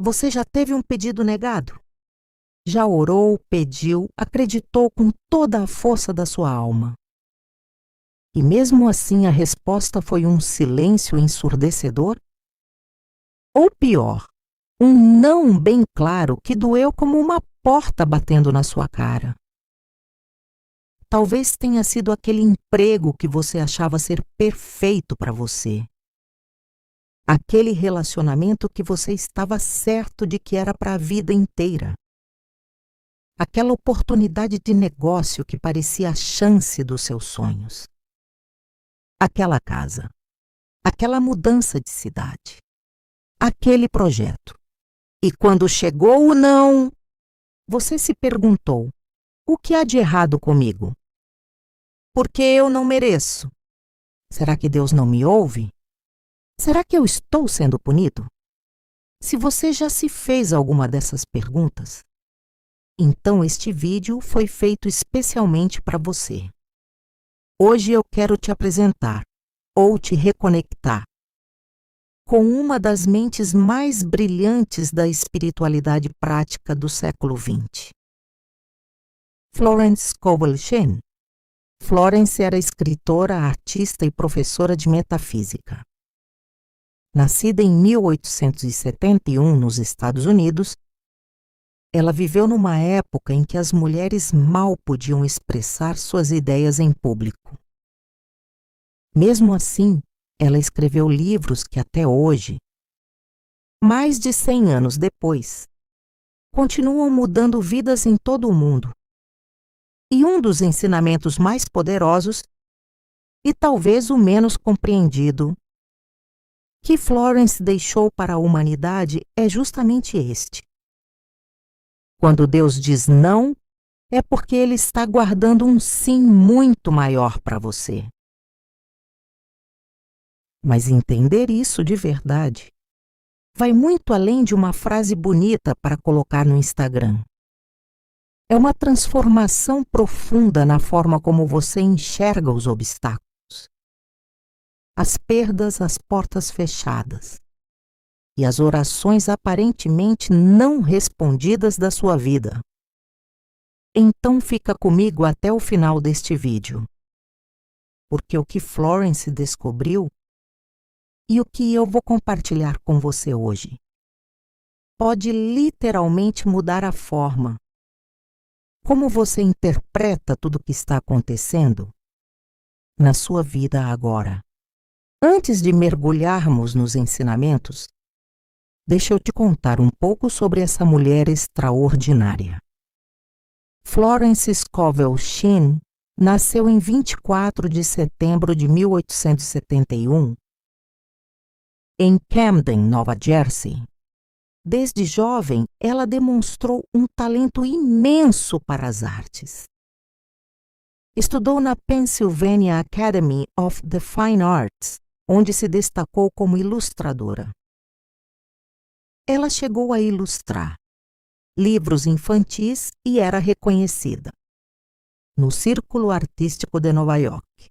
Você já teve um pedido negado? Já orou, pediu, acreditou com toda a força da sua alma. E mesmo assim a resposta foi um silêncio ensurdecedor? Ou pior, um não bem claro que doeu como uma porta batendo na sua cara? Talvez tenha sido aquele emprego que você achava ser perfeito para você. Aquele relacionamento que você estava certo de que era para a vida inteira. Aquela oportunidade de negócio que parecia a chance dos seus sonhos. Aquela casa. Aquela mudança de cidade. Aquele projeto. E quando chegou o não, você se perguntou: o que há de errado comigo? Por que eu não mereço? Será que Deus não me ouve? Será que eu estou sendo punido? Se você já se fez alguma dessas perguntas, então este vídeo foi feito especialmente para você. Hoje eu quero te apresentar, ou te reconectar, com uma das mentes mais brilhantes da espiritualidade prática do século XX. Florence Scovel Shinn. Florence era escritora, artista e professora de metafísica. Nascida em 1871 nos Estados Unidos, ela viveu numa época em que as mulheres mal podiam expressar suas ideias em público. Mesmo assim, ela escreveu livros que até hoje, mais de 100 anos depois, continuam mudando vidas em todo o mundo. E um dos ensinamentos mais poderosos, e talvez o menos compreendido, que Florence deixou para a humanidade é justamente este. Quando Deus diz não, é porque Ele está guardando um sim muito maior para você. Mas entender isso de verdade vai muito além de uma frase bonita para colocar no Instagram. É uma transformação profunda na forma como você enxerga os obstáculos, as perdas, as portas fechadas e as orações aparentemente não respondidas da sua vida. Então fica comigo até o final deste vídeo, porque o que Florence descobriu e o que eu vou compartilhar com você hoje pode literalmente mudar a forma como você interpreta tudo o que está acontecendo na sua vida agora. Antes de mergulharmos nos ensinamentos, deixa eu te contar um pouco sobre essa mulher extraordinária. Florence Scovel Shinn nasceu em 24 de setembro de 1871, em Camden, Nova Jersey. Desde jovem, ela demonstrou um talento imenso para as artes. Estudou na Pennsylvania Academy of the Fine Arts, onde se destacou como ilustradora. Ela chegou a ilustrar livros infantis e era reconhecida no Círculo Artístico de Nova York.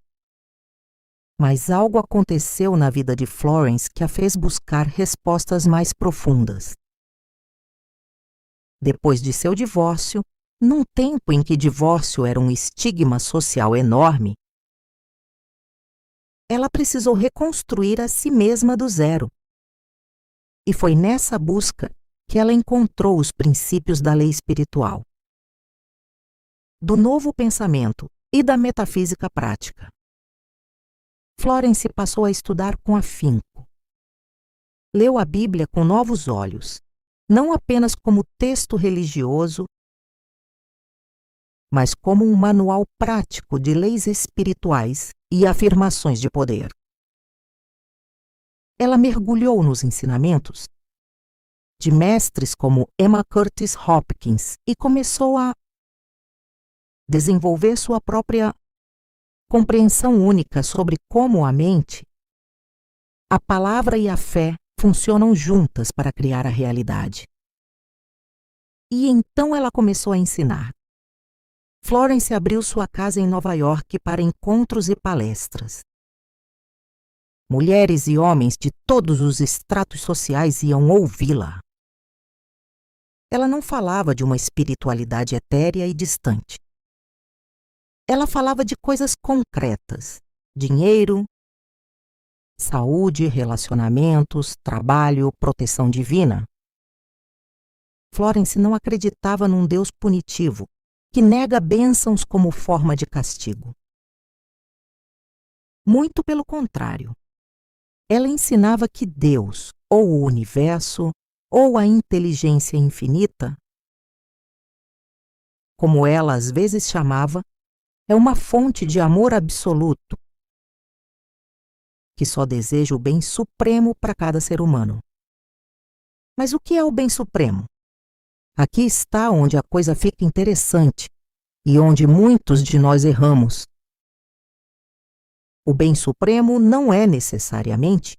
Mas algo aconteceu na vida de Florence que a fez buscar respostas mais profundas. Depois de seu divórcio, num tempo em que divórcio era um estigma social enorme, ela precisou reconstruir a si mesma do zero. E foi nessa busca que ela encontrou os princípios da lei espiritual, do novo pensamento e da metafísica prática. Florence passou a estudar com afinco. Leu a Bíblia com novos olhos, não apenas como texto religioso, mas como um manual prático de leis espirituais e afirmações de poder. Ela mergulhou nos ensinamentos de mestres como Emma Curtis Hopkins e começou a desenvolver sua própria compreensão única sobre como a mente, a palavra e a fé funcionam juntas para criar a realidade. E então ela começou a ensinar. Florence abriu sua casa em Nova York para encontros e palestras. Mulheres e homens de todos os estratos sociais iam ouvi-la. ela não falava de uma espiritualidade etérea e distante. Ela falava de coisas concretas: dinheiro, saúde, relacionamentos, trabalho, proteção divina. Florence não acreditava num Deus punitivo, que nega bênçãos como forma de castigo. Muito pelo contrário. Ela ensinava que Deus, ou o universo, ou a inteligência infinita, como ela às vezes chamava, é uma fonte de amor absoluto, que só deseja o bem supremo para cada ser humano. Mas o que é o bem supremo? Aqui está onde a coisa fica interessante e onde muitos de nós erramos. O bem supremo não é necessariamente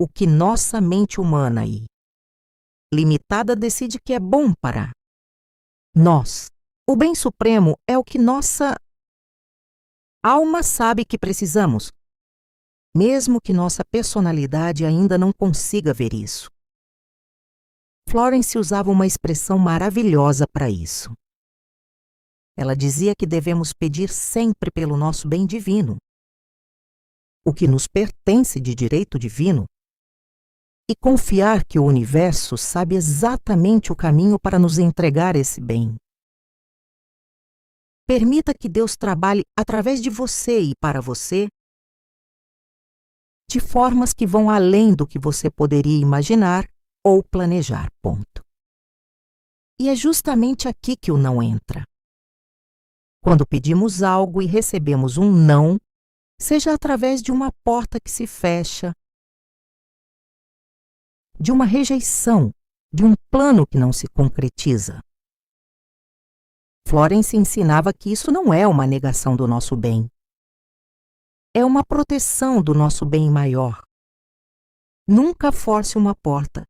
o que nossa mente humana e limitada decide que é bom para nós. O bem supremo é o que nossa alma sabe que precisamos, mesmo que nossa personalidade ainda não consiga ver isso. Florence usava uma expressão maravilhosa para isso. Ela dizia que devemos pedir sempre pelo nosso bem divino, o que nos pertence de direito divino, e confiar que o universo sabe exatamente o caminho para nos entregar esse bem. Permita que Deus trabalhe através de você e para você, de formas que vão além do que você poderia imaginar ou planejar. Ponto. E é justamente aqui que o não entra. Quando pedimos algo e recebemos um não, seja através de uma porta que se fecha, de uma rejeição, de um plano que não se concretiza. Florence ensinava que isso não é uma negação do nosso bem. É uma proteção do nosso bem maior. Nunca force uma porta.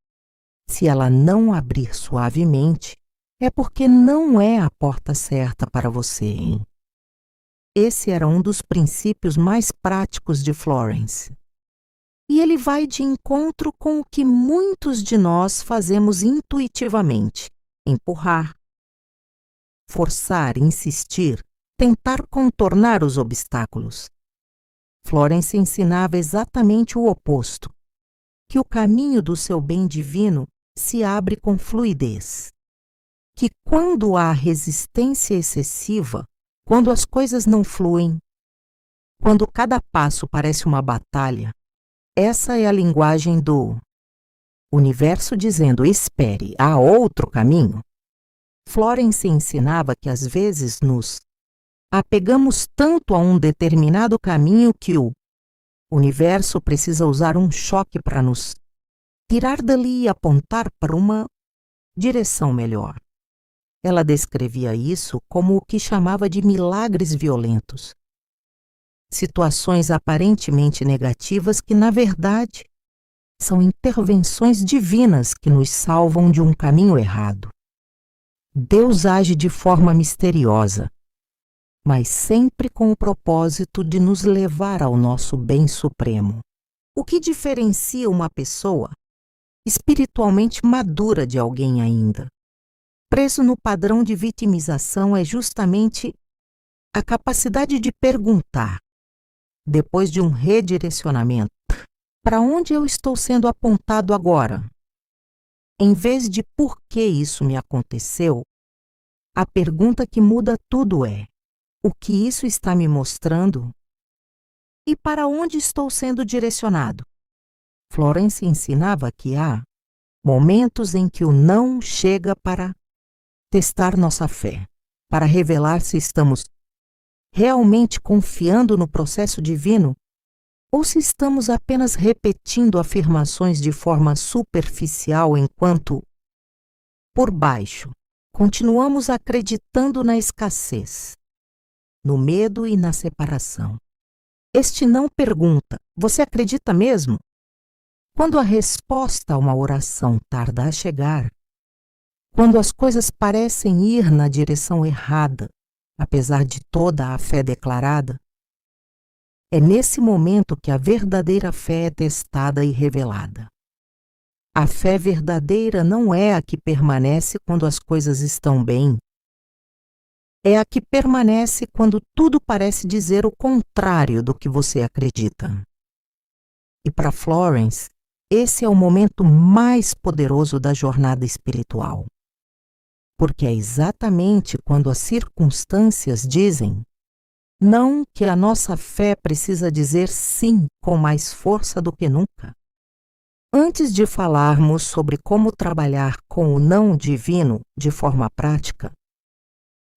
Se ela não abrir suavemente, é porque não é a porta certa para você, hein? Esse era um dos princípios mais práticos de Florence. E ele vai de encontro com o que muitos de nós fazemos intuitivamente: empurrar, forçar, insistir, tentar contornar os obstáculos. Florence ensinava exatamente o oposto, que o caminho do seu bem divino se abre com fluidez. Que quando há resistência excessiva, quando as coisas não fluem, quando cada passo parece uma batalha, essa é a linguagem do universo dizendo: espere, há outro caminho. Florence ensinava que às vezes nos apegamos tanto a um determinado caminho que o universo precisa usar um choque para nos tirar dali e apontar para uma direção melhor. Ela descrevia isso como o que chamava de milagres violentos. Situações aparentemente negativas que, na verdade, são intervenções divinas que nos salvam de um caminho errado. Deus age de forma misteriosa, mas sempre com o propósito de nos levar ao nosso bem supremo. O que diferencia uma pessoa espiritualmente madura de alguém ainda preso no padrão de vitimização é justamente a capacidade de perguntar, depois de um redirecionamento: para onde eu estou sendo apontado agora? Em vez de por que isso me aconteceu, a pergunta que muda tudo é: o que isso está me mostrando? E para onde estou sendo direcionado? Florence ensinava que há momentos em que o não chega para testar nossa fé, para revelar se estamos realmente confiando no processo divino ou se estamos apenas repetindo afirmações de forma superficial enquanto, por baixo, continuamos acreditando na escassez, no medo e na separação. Este não pergunta: você acredita mesmo? Quando a resposta a uma oração tarda a chegar, quando as coisas parecem ir na direção errada, apesar de toda a fé declarada, é nesse momento que a verdadeira fé é testada e revelada. A fé verdadeira não é a que permanece quando as coisas estão bem. É a que permanece quando tudo parece dizer o contrário do que você acredita. E para Florence, esse é o momento mais poderoso da jornada espiritual. Porque é exatamente quando as circunstâncias dizem não que a nossa fé precisa dizer sim com mais força do que nunca. Antes de falarmos sobre como trabalhar com o não divino de forma prática,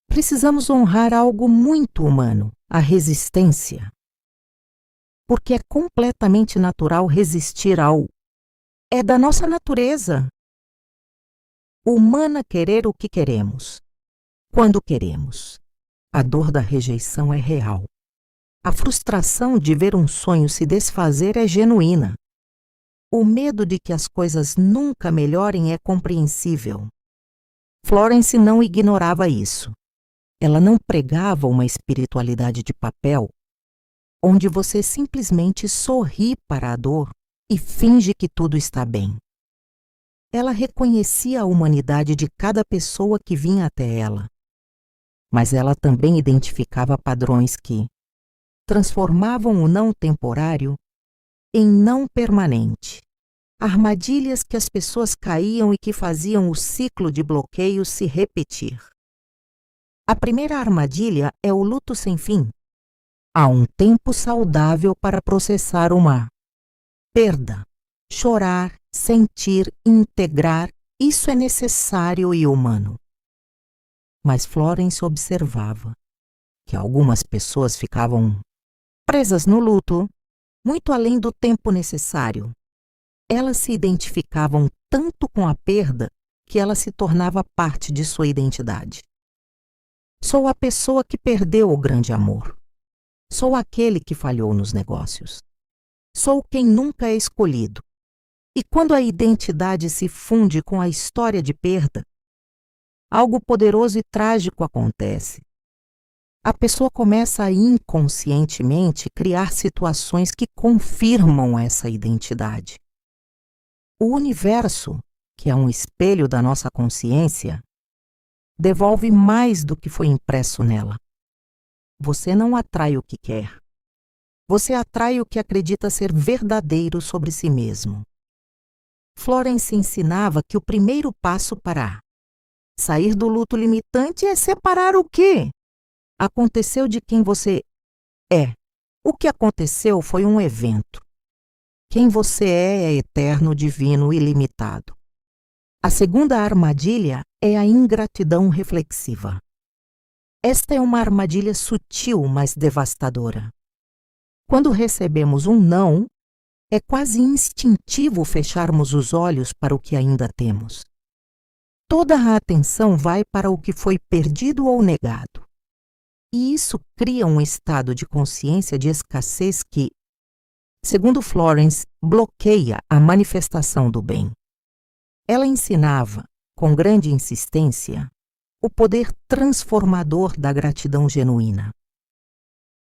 precisamos honrar algo muito humano, a resistência. Porque é completamente natural resistir ao é da nossa natureza. Humana querer o que queremos, quando queremos. A dor da rejeição é real. A frustração de ver um sonho se desfazer é genuína. O medo de que as coisas nunca melhorem é compreensível. Florence não ignorava isso. Ela não pregava uma espiritualidade de papel, onde você simplesmente sorri para a dor e finge que tudo está bem. Ela reconhecia a humanidade de cada pessoa que vinha até ela. Mas ela também identificava padrões que transformavam o não temporário em não permanente. Armadilhas que as pessoas caíam e que faziam o ciclo de bloqueio se repetir. A primeira armadilha é o luto sem fim. Há um tempo saudável para processar uma perda. Chorar, sentir, integrar, isso é necessário e humano. Mas Florence observava que algumas pessoas ficavam presas no luto, muito além do tempo necessário. Elas se identificavam tanto com a perda que ela se tornava parte de sua identidade. Sou a pessoa que perdeu o grande amor. Sou aquele que falhou nos negócios. Sou quem nunca é escolhido. E quando a identidade se funde com a história de perda, algo poderoso e trágico acontece. A pessoa começa a inconscientemente criar situações que confirmam essa identidade. O universo, que é um espelho da nossa consciência, devolve mais do que foi impresso nela. Você não atrai o que quer. Você atrai o que acredita ser verdadeiro sobre si mesmo. Florence ensinava que o primeiro passo para sair do luto limitante é separar o que aconteceu de quem você é. O que aconteceu foi um evento. Quem você é eterno, divino e ilimitado. A segunda armadilha é a ingratidão reflexiva. Esta é uma armadilha sutil, mas devastadora. Quando recebemos um não, é quase instintivo fecharmos os olhos para o que ainda temos. Toda a atenção vai para o que foi perdido ou negado. E isso cria um estado de consciência de escassez que, segundo Florence, bloqueia a manifestação do bem. Ela ensinava, com grande insistência, o poder transformador da gratidão genuína.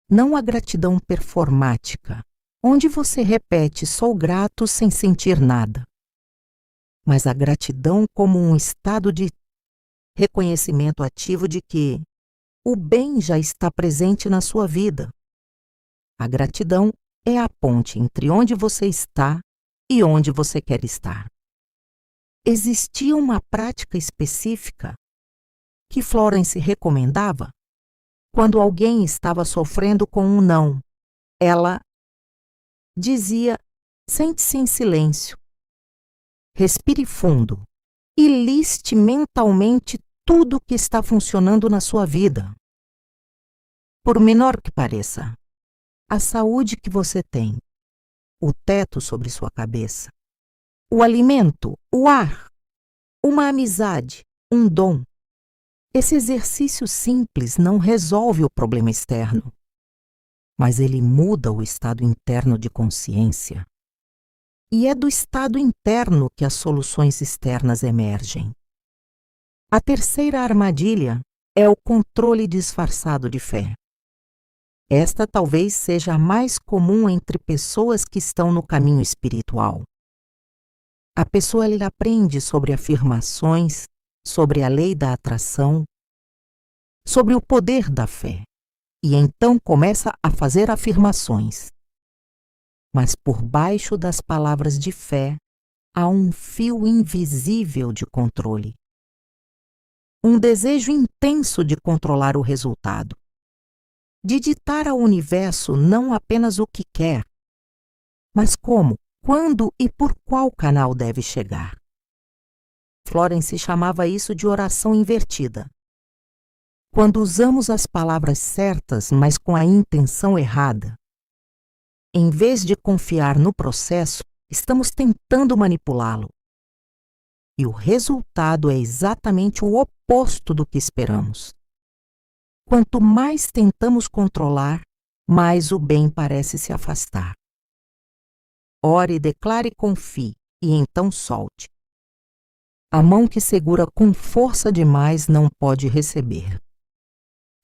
Não a gratidão performática, onde você repete "sou grato" sem sentir nada, mas a gratidão como um estado de reconhecimento ativo de que o bem já está presente na sua vida. A gratidão é a ponte entre onde você está e onde você quer estar. Existia uma prática específica que Florence recomendava quando alguém estava sofrendo com um não. Ela dizia: sente-se em silêncio, respire fundo e liste mentalmente tudo que está funcionando na sua vida. Por menor que pareça, a saúde que você tem, o teto sobre sua cabeça, o alimento, o ar, uma amizade, um dom. Esse exercício simples não resolve o problema externo, mas ele muda o estado interno de consciência. E é do estado interno que as soluções externas emergem. A terceira armadilha é o controle disfarçado de fé. Esta talvez seja a mais comum entre pessoas que estão no caminho espiritual. a pessoa ela aprende sobre afirmações, sobre a lei da atração, sobre o poder da fé, e então começa a fazer afirmações. Mas por baixo das palavras de fé, há um fio invisível de controle. Um desejo intenso de controlar o resultado, de ditar ao universo não apenas o que quer, mas como, quando e por qual canal deve chegar. Florence chamava isso de oração invertida. Quando usamos as palavras certas, mas com a intenção errada, em vez de confiar no processo, estamos tentando manipulá-lo. E o resultado é exatamente o oposto do que esperamos. Quanto mais tentamos controlar, mais o bem parece se afastar. Ore, declare e confie, e então solte. A mão que segura com força demais não pode receber.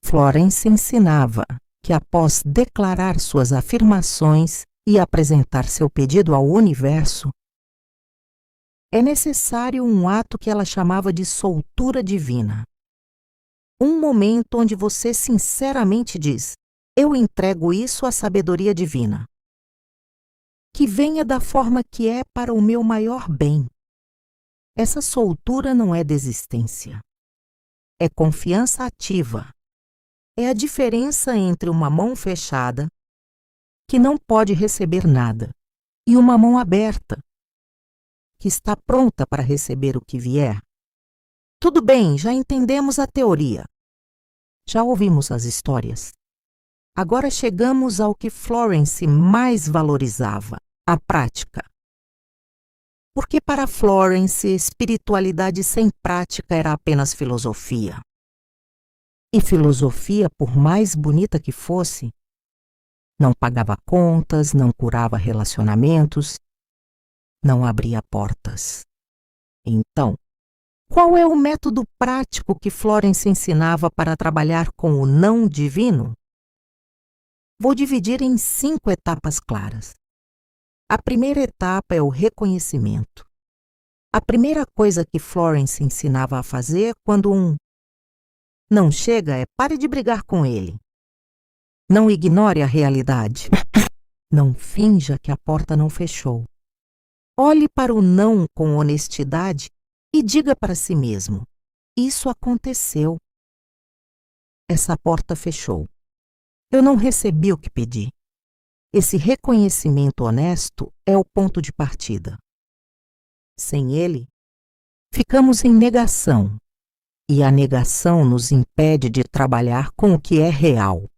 Florence ensinava que após declarar suas afirmações e apresentar seu pedido ao universo, é necessário um ato que ela chamava de soltura divina. Um momento onde você sinceramente diz: eu entrego isso à sabedoria divina. Que venha da forma que é para o meu maior bem. Essa soltura não é desistência. É confiança ativa. É a diferença entre uma mão fechada, que não pode receber nada, e uma mão aberta, que está pronta para receber o que vier. Tudo bem, já entendemos a teoria. Já ouvimos as histórias. Agora chegamos ao que Florence mais valorizava, a prática. Porque para Florence, espiritualidade sem prática era apenas filosofia. E filosofia, por mais bonita que fosse, não pagava contas, não curava relacionamentos, não abria portas. Então, qual é o método prático que Florence ensinava para trabalhar com o não divino? Vou dividir em 5 etapas claras. A primeira etapa é o reconhecimento. A primeira coisa que Florence ensinava a fazer quando um não chega é: pare de brigar com ele. Não ignore a realidade. Não finja que a porta não fechou. Olhe para o não com honestidade e diga para si mesmo: isso aconteceu. Essa porta fechou. Eu não recebi o que pedi. Esse reconhecimento honesto é o ponto de partida. Sem ele, ficamos em negação, e a negação nos impede de trabalhar com o que é real.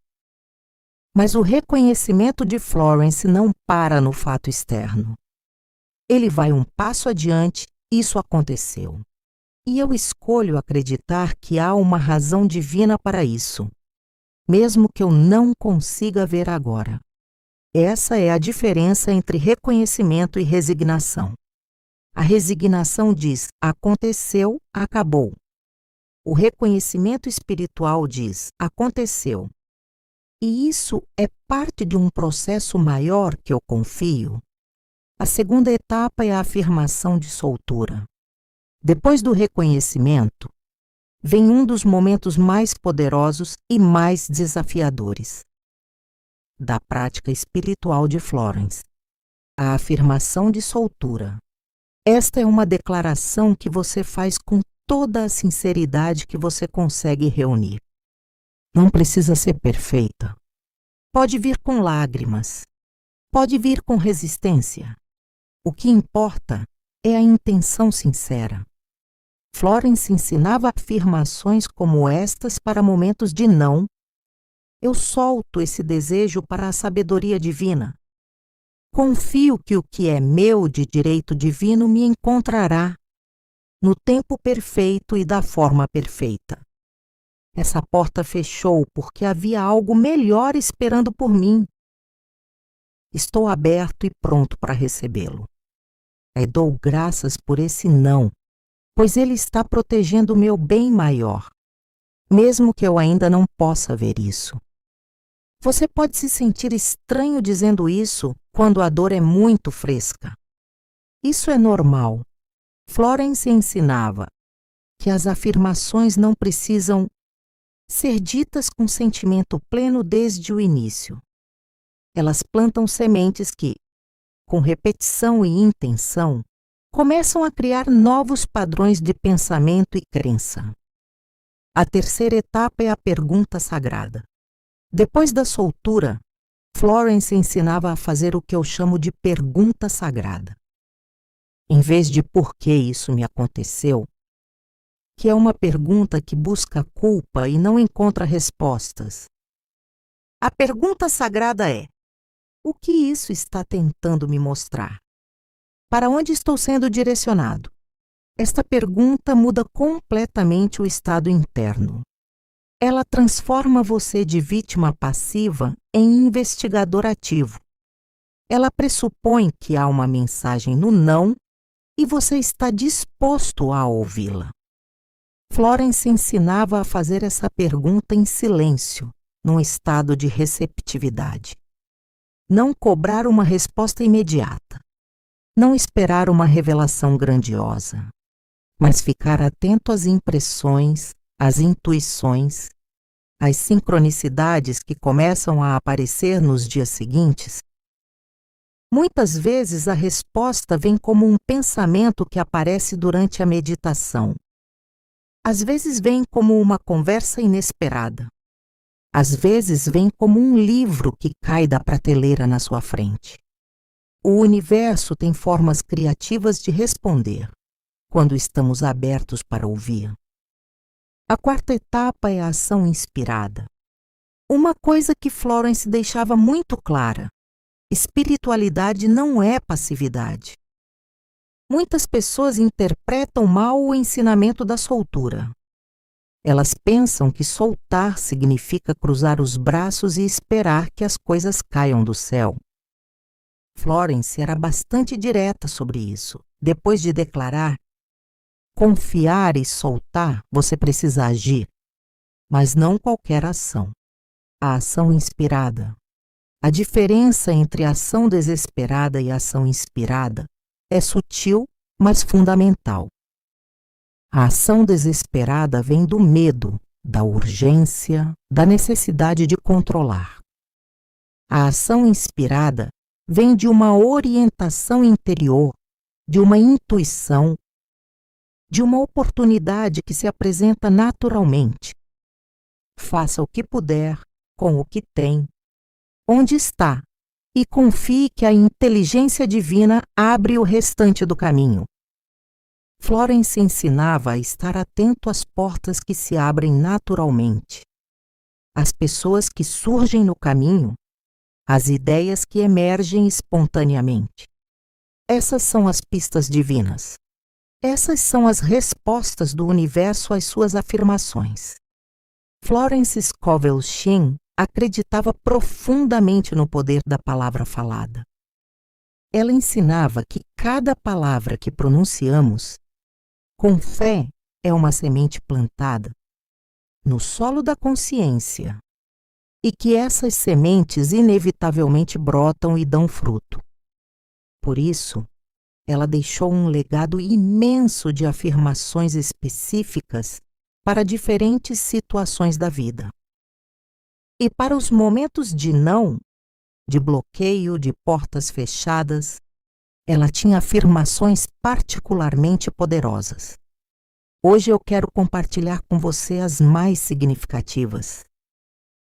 Mas o reconhecimento de Florence não para no fato externo. Ele vai um passo adiante. Isso aconteceu. E eu escolho acreditar que há uma razão divina para isso, mesmo que eu não consiga ver agora. Essa é a diferença entre reconhecimento e resignação. A resignação diz: aconteceu, acabou. O reconhecimento espiritual diz: aconteceu. E isso é parte de um processo maior que eu confio. A segunda etapa é a afirmação de soltura. Depois do reconhecimento, vem um dos momentos mais poderosos e mais desafiadores da prática espiritual de Florence, a afirmação de soltura. Esta é uma declaração que você faz com toda a sinceridade que você consegue reunir. Não precisa ser perfeita. Pode vir com lágrimas. Pode vir com resistência. O que importa é a intenção sincera. Florence ensinava afirmações como estas para momentos de não. Eu solto esse desejo para a sabedoria divina. Confio que o que é meu de direito divino me encontrará no tempo perfeito e da forma perfeita. Essa porta fechou porque havia algo melhor esperando por mim. Estou aberto e pronto para recebê-lo. E dou graças por esse não, pois ele está protegendo o meu bem maior, mesmo que eu ainda não possa ver isso. Você pode se sentir estranho dizendo isso quando a dor é muito fresca. Isso é normal. Florence ensinava que as afirmações não precisam ser ditas com sentimento pleno desde o início. Elas plantam sementes que, com repetição e intenção, começam a criar novos padrões de pensamento e crença. A terceira etapa é a pergunta sagrada. Depois da soltura, Florence ensinava a fazer o que eu chamo de pergunta sagrada. Em vez de por que isso me aconteceu, que é uma pergunta que busca culpa e não encontra respostas. A pergunta sagrada é: o que isso está tentando me mostrar? Para onde estou sendo direcionado? Esta pergunta muda completamente o estado interno. Ela transforma você de vítima passiva em investigador ativo. Ela pressupõe que há uma mensagem no não e você está disposto a ouvi-la. Florence ensinava a fazer essa pergunta em silêncio, num estado de receptividade. Não cobrar uma resposta imediata. Não esperar uma revelação grandiosa, mas ficar atento às impressões, às intuições, às sincronicidades que começam a aparecer nos dias seguintes. Muitas vezes a resposta vem como um pensamento que aparece durante a meditação. Às vezes vem como uma conversa inesperada. Às vezes vem como um livro que cai da prateleira na sua frente. O universo tem formas criativas de responder, quando estamos abertos para ouvir. A quarta etapa é a ação inspirada. Uma coisa que Florence deixava muito clara: espiritualidade não é passividade. Muitas pessoas interpretam mal o ensinamento da soltura. Elas pensam que soltar significa cruzar os braços e esperar que as coisas caiam do céu. Florence era bastante direta sobre isso, depois de declarar: confiar e soltar, você precisa agir, mas não qualquer ação. A ação inspirada. A diferença entre ação desesperada e ação inspirada é sutil, mas fundamental. A ação desesperada vem do medo, da urgência, da necessidade de controlar. A ação inspirada vem de uma orientação interior, de uma intuição, de uma oportunidade que se apresenta naturalmente. Faça o que puder, com o que tem, onde está, e confie que a inteligência divina abre o restante do caminho. Florence ensinava a estar atento às portas que se abrem naturalmente, às pessoas que surgem no caminho, às ideias que emergem espontaneamente. Essas são as pistas divinas. Essas são as respostas do universo às suas afirmações. Florence Scovel Shinn acreditava profundamente no poder da palavra falada. Ela ensinava que cada palavra que pronunciamos, com fé, é uma semente plantada no solo da consciência e que essas sementes inevitavelmente brotam e dão fruto. Por isso, ela deixou um legado imenso de afirmações específicas para diferentes situações da vida. E para os momentos de não, de bloqueio, de portas fechadas, ela tinha afirmações particularmente poderosas. Hoje eu quero compartilhar com você as mais significativas,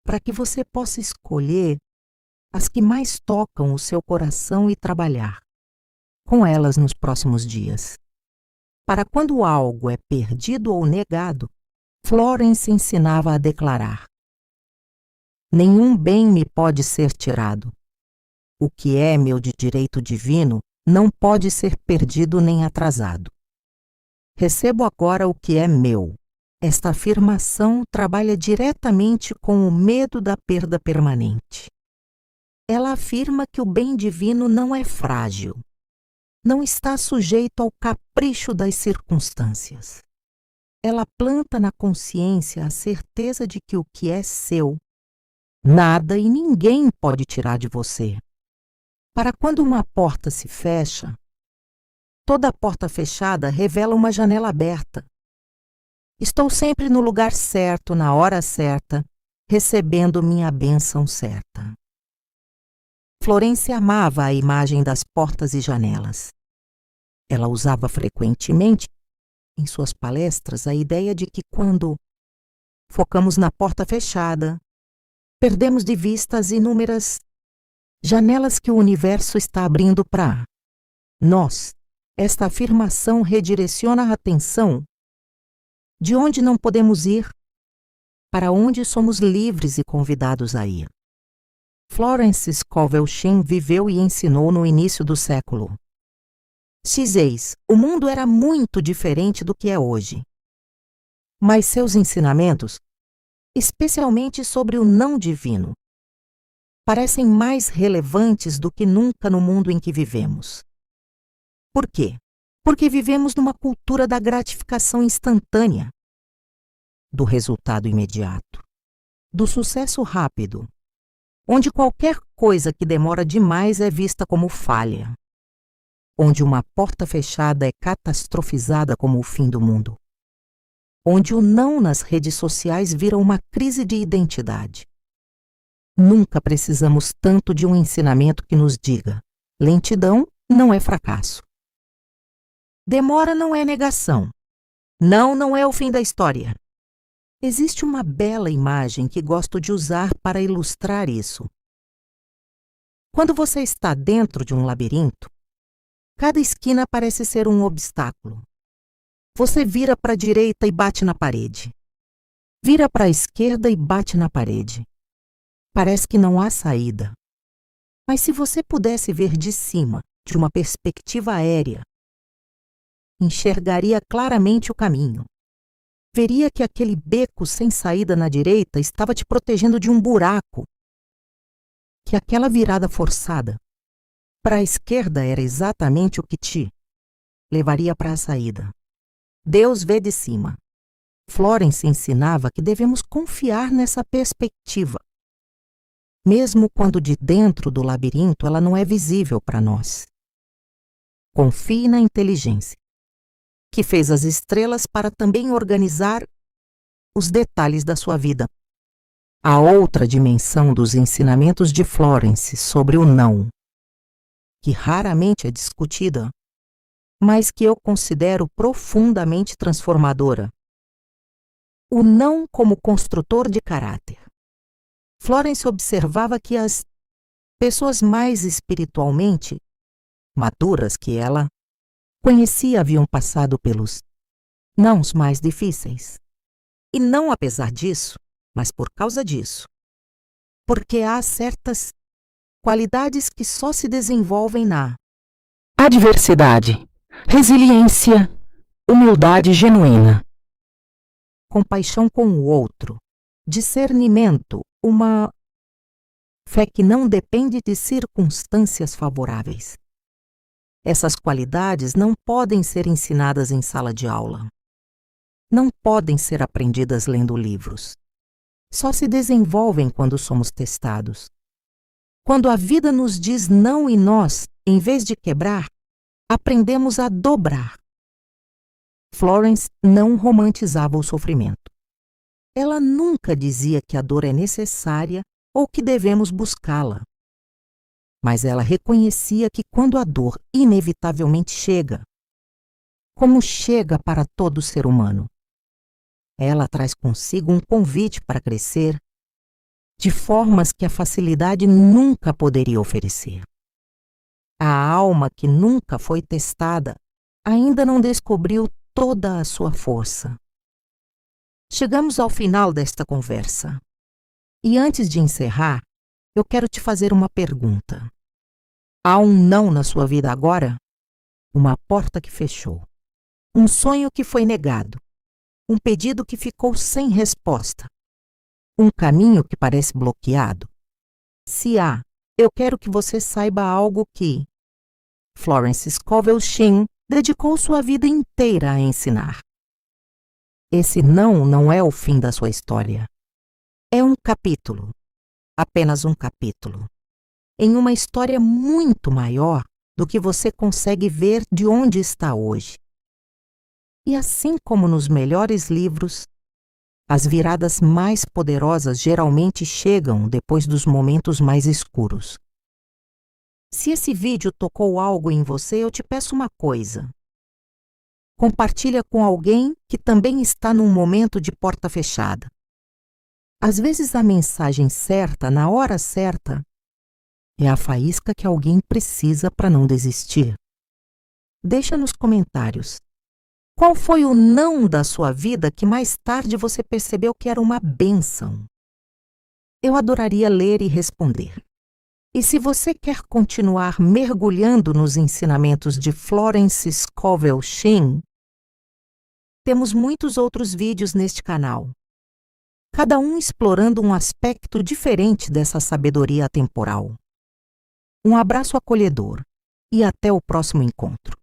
para que você possa escolher as que mais tocam o seu coração e trabalhar com elas nos próximos dias. Para quando algo é perdido ou negado, Florence ensinava a declarar: nenhum bem me pode ser tirado. O que é meu de direito divino não pode ser perdido nem atrasado. Recebo agora o que é meu. Esta afirmação trabalha diretamente com o medo da perda permanente. Ela afirma que o bem divino não é frágil, não está sujeito ao capricho das circunstâncias. Ela planta na consciência a certeza de que o que é seu, nada e ninguém pode tirar de você. Para quando uma porta se fecha, Toda porta fechada revela uma janela aberta. Estou sempre no lugar certo, na hora certa, recebendo minha bênção certa. Florence amava a imagem das portas e janelas. Ela usava frequentemente, em suas palestras, a ideia de que quando focamos na porta fechada, perdemos de vista as inúmeras janelas que o universo está abrindo para nós. Esta afirmação redireciona a atenção de onde não podemos ir para onde somos livres e convidados a ir. Florence Scovel Shinn viveu e ensinou no início do século XVI. O mundo era muito diferente do que é hoje. Mas seus ensinamentos, especialmente sobre o não divino, parecem mais relevantes do que nunca no mundo em que vivemos. Por quê? Porque vivemos numa cultura da gratificação instantânea, do resultado imediato, do sucesso rápido, onde qualquer coisa que demora demais é vista como falha, onde uma porta fechada é catastrofizada como o fim do mundo, onde o não nas redes sociais vira uma crise de identidade. Nunca precisamos tanto de um ensinamento que nos diga: lentidão não é fracasso. Demora não é negação. Não é o fim da história. Existe uma bela imagem que gosto de usar para ilustrar isso. Quando você está dentro de um labirinto, cada esquina parece ser um obstáculo. Você vira para a direita e bate na parede. Vira para a esquerda e bate na parede. Parece que não há saída. Mas se você pudesse ver de cima, de uma perspectiva aérea, enxergaria claramente o caminho. Veria que aquele beco sem saída na direita estava te protegendo de um buraco. Que aquela virada forçada para a esquerda era exatamente o que te levaria para a saída. Deus vê de cima. Florence ensinava que devemos confiar nessa perspectiva, mesmo quando de dentro do labirinto ela não é visível para nós. Confie na inteligência, que fez as estrelas para também organizar os detalhes da sua vida. A outra dimensão dos ensinamentos de Florence sobre o não, que raramente é discutida, mas que eu considero profundamente transformadora. O não como construtor de caráter. Florence observava que as pessoas mais espiritualmente maduras que ela conhecia haviam passado pelos nãos mais difíceis. E não apesar disso, mas por causa disso. Porque há certas qualidades que só se desenvolvem na adversidade, resiliência, humildade genuína, compaixão com o outro, discernimento, uma fé que não depende de circunstâncias favoráveis. Essas qualidades não podem ser ensinadas em sala de aula. Não podem ser aprendidas lendo livros. Só se desenvolvem quando somos testados. Quando a vida nos diz não e nós, em vez de quebrar, aprendemos a dobrar. Florence não romantizava o sofrimento. Ela nunca dizia que a dor é necessária ou que devemos buscá-la. Mas ela reconhecia que quando a dor inevitavelmente chega, como chega para todo ser humano, ela traz consigo um convite para crescer de formas que a facilidade nunca poderia oferecer. A alma que nunca foi testada ainda não descobriu toda a sua força. Chegamos ao final desta conversa. E antes de encerrar, eu quero te fazer uma pergunta. Há um não na sua vida agora? Uma porta que fechou. Um sonho que foi negado. Um pedido que ficou sem resposta. Um caminho que parece bloqueado. Se há, eu quero que você saiba algo que Florence Scovel Shinn dedicou sua vida inteira a ensinar. Esse não é o fim da sua história. É um capítulo. Apenas um capítulo. Em uma história muito maior do que você consegue ver de onde está hoje. E assim como nos melhores livros, as viradas mais poderosas geralmente chegam depois dos momentos mais escuros. Se esse vídeo tocou algo em você, eu te peço uma coisa. Compartilha com alguém que também está num momento de porta fechada. Às vezes a mensagem certa, na hora certa, é a faísca que alguém precisa para não desistir. Deixa nos comentários. Qual foi o não da sua vida que mais tarde você percebeu que era uma bênção? Eu adoraria ler e responder. E se você quer continuar mergulhando nos ensinamentos de Florence Scovel Shinn, temos muitos outros vídeos neste canal, cada um explorando um aspecto diferente dessa sabedoria atemporal. Um abraço acolhedor e até o próximo encontro.